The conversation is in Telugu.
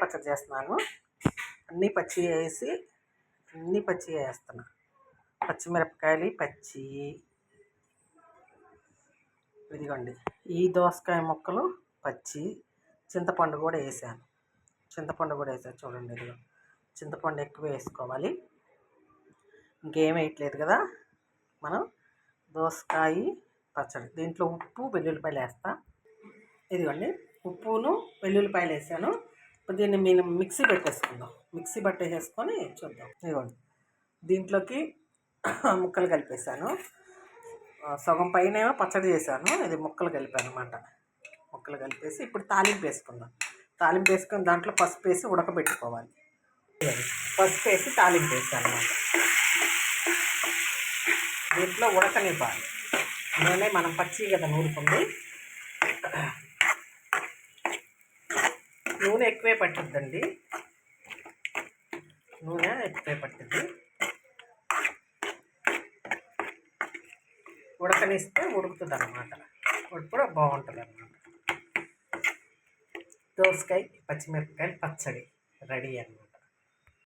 పచ్చడి చేస్తున్నాను. అన్నీ పచ్చి వేసి అన్నీ పచ్చి వేస్తున్నా. పచ్చిమిరపకాయలు పచ్చి, ఇదిగోండి ఈ దోసకాయ ముక్కలు పచ్చి, చింతపండు కూడా వేసాను. చూడండి, ఇదిగో చింతపండు ఎక్కువ వేసుకోవాలి. ఇంకేం వేయట్లేదు కదా. మనం దోసకాయ పచ్చడి దీంట్లో ఉప్పు వెల్లుల్లిపాయలు వేస్తా. ఇదిగోండి ఉప్పును వెల్లుల్లిపాయలు వేసాను. ఇప్పుడు దీన్ని మేము మిక్సీ పెట్టేసుకుందాం. మిక్సీ పట్టేసేసుకొని చూద్దాం. ఇదిగోండి దీంట్లోకి ముక్కలు కలిపేసాను. సగం పైన ఏమో పచ్చడి చేశాను, ఇది ముక్కలు కలిపాను అనమాట. ముక్కలు కలిపేసి ఇప్పుడు తాలింపు వేసుకుందాం. తాలింపు వేసుకొని దాంట్లో పసుపు వేసి ఉడకబెట్టుకోవాలి. పసుపు వేసి తాలింపు వేసాను అనమాట. దీంట్లో ఉడకనివ్వాలి. నూనె మనం పచ్చి కదా నూరుకుంది. నూనె ఎక్కువే పట్టుద్దండి, నూనె ఎక్కువే పట్టుద్ది. ఉడకనిస్తే ఉడుకుతుంది అన్నమాట. ఇప్పుడు బాగుంటుంది అన్నమాట. దోసకాయ పచ్చిమిరపకాయలు పచ్చడి రెడీ అన్నమాట.